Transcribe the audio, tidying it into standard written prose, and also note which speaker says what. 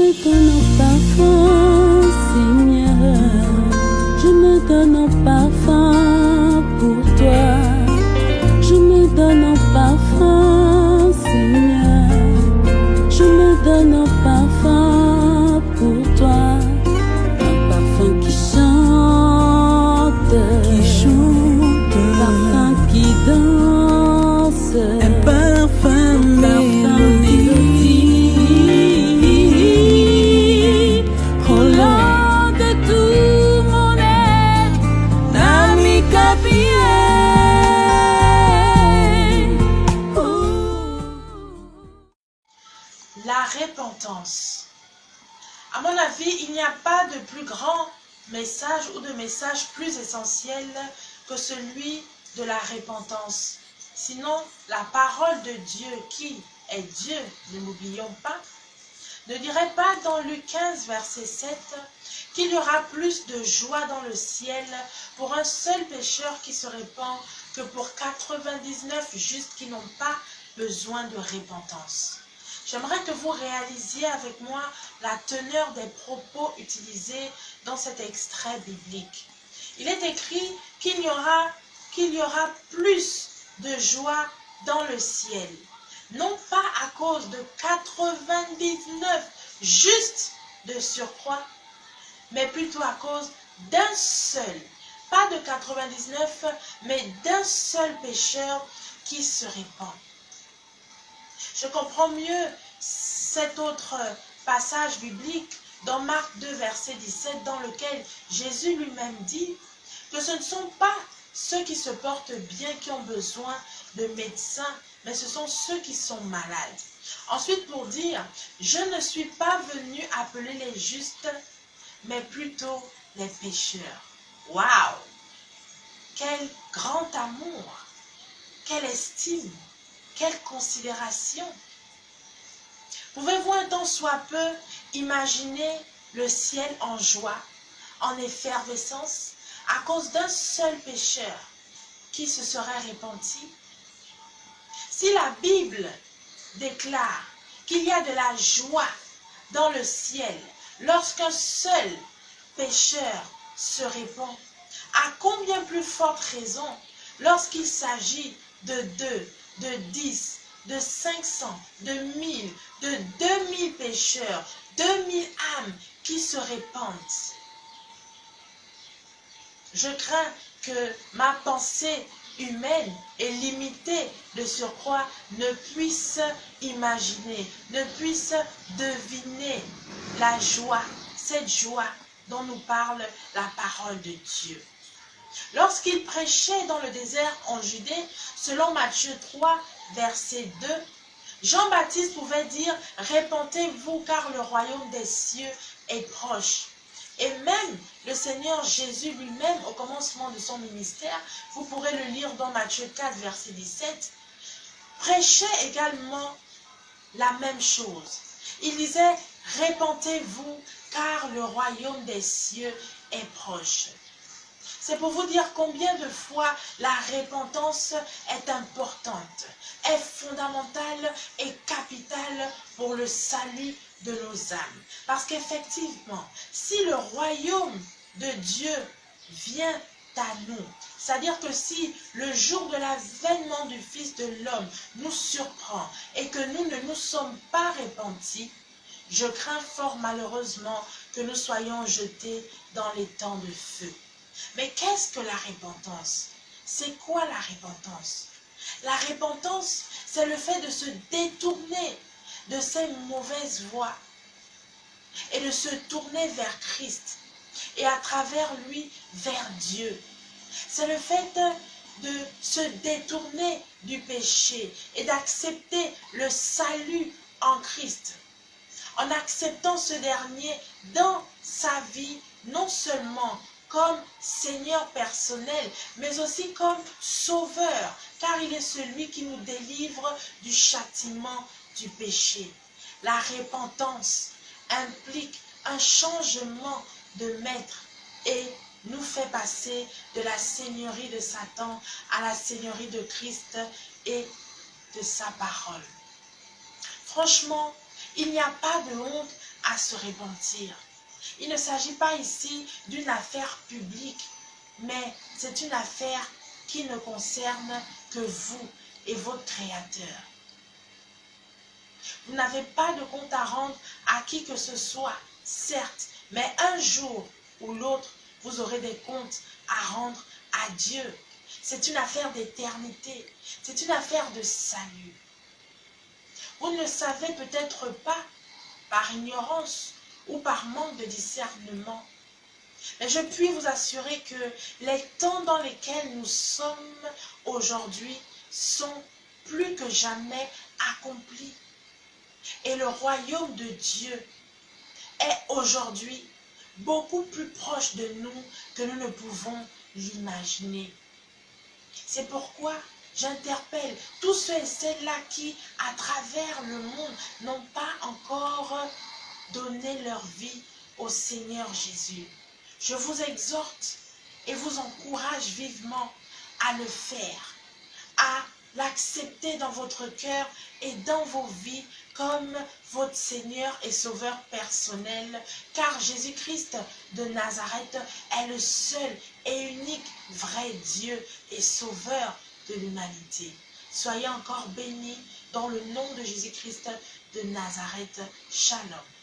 Speaker 1: me donne en parfum, Seigneur. Je me donne en parfum pour toi. Je me donne en parfum, Seigneur. Je me donne en parfum pour toi. Un parfum qui chante, parfum qui danse,
Speaker 2: un parfum
Speaker 1: mélodie, roulant de tout mon être, Nami Kapie.
Speaker 3: La repentance. À mon avis, il n'y a pas de plus grand message ou de message plus essentiel que celui de la repentance. Sinon, la parole de Dieu, qui est Dieu, ne l'oublions pas, ne dirait pas dans Luc 15, verset 7, qu'il y aura plus de joie dans le ciel pour un seul pécheur qui se répand que pour 99 justes qui n'ont pas besoin de repentance. J'aimerais que vous réalisiez avec moi la teneur des propos utilisés dans cet extrait biblique. Il est écrit qu'il y aura plus de joie dans le ciel. Non pas à cause de 99 justes de surcroît, mais plutôt à cause d'un seul, pas de 99, mais d'un seul pécheur qui se répand. Je comprends mieux cet autre passage biblique dans Marc 2, verset 17, dans lequel Jésus lui-même dit que ce ne sont pas ceux qui se portent bien qui ont besoin de médecins, mais ce sont ceux qui sont malades. Ensuite, pour dire, je ne suis pas venu appeler les justes, mais plutôt les pécheurs. Waouh! Quel grand amour! Quelle estime! Quelle considération! Pouvez-vous un tant soit peu imaginer le ciel en joie, en effervescence, à cause d'un seul pécheur qui se serait repenti? Si la Bible déclare qu'il y a de la joie dans le ciel lorsqu'un seul pécheur se répand, à combien plus forte raison lorsqu'il s'agit de 2, de 10, de 500, de 1000, de 2000 pécheurs, 2000 âmes qui se répandent. Je crains que ma pensée humaine et limitée de surcroît ne puisse imaginer, ne puisse deviner la joie, cette joie dont nous parle la parole de Dieu. Lorsqu'il prêchait dans le désert en Judée, selon Matthieu 3, verset 2, Jean-Baptiste pouvait dire « Repentez-vous car le royaume des cieux est proche ». Et même le Seigneur Jésus lui-même, au commencement de son ministère, vous pourrez le lire dans Matthieu 4, verset 17, prêchait également la même chose. Il disait « Repentez-vous car le royaume des cieux est proche ». C'est pour vous dire combien de fois la repentance est importante, est fondamentale et capitale pour le salut de nos âmes. Parce qu'effectivement, si le royaume de Dieu vient à nous, c'est-à-dire que si le jour de l'avènement du Fils de l'homme nous surprend et que nous ne nous sommes pas repentis, je crains fort malheureusement que nous soyons jetés dans les temps de feu. Mais qu'est-ce que la repentance? C'est quoi la repentance? La repentance, c'est le fait de se détourner de ces mauvaises voies et de se tourner vers Christ et à travers lui vers Dieu. C'est le fait de se détourner du péché et d'accepter le salut en Christ. En acceptant ce dernier dans sa vie, non seulement comme Seigneur personnel, mais aussi comme Sauveur, car il est celui qui nous délivre du châtiment du péché. La repentance implique un changement de maître et nous fait passer de la seigneurie de Satan à la seigneurie de Christ et de sa parole. Franchement, il n'y a pas de honte à à se repentir. Il ne s'agit pas ici d'une affaire publique, mais c'est une affaire qui ne concerne que vous et votre Créateur. Vous n'avez pas de compte à rendre à qui que ce soit, certes, mais un jour ou l'autre, vous aurez des comptes à rendre à Dieu. C'est une affaire d'éternité, c'est une affaire de salut. Vous ne le savez peut-être pas par ignorance ou par manque de discernement. Mais je puis vous assurer que les temps dans lesquels nous sommes aujourd'hui sont plus que jamais accomplis. Et le royaume de Dieu est aujourd'hui beaucoup plus proche de nous que nous ne pouvons l'imaginer. C'est pourquoi j'interpelle tous ceux et celles-là qui, à travers le monde, n'ont pas encore donné leur vie au Seigneur Jésus. Je vous exhorte et vous encourage vivement à le faire, à l'accepter dans votre cœur et dans vos vies comme votre Seigneur et Sauveur personnel, car Jésus-Christ de Nazareth est le seul et unique vrai Dieu et Sauveur de l'humanité. Soyez encore bénis dans le nom de Jésus-Christ de Nazareth. Shalom.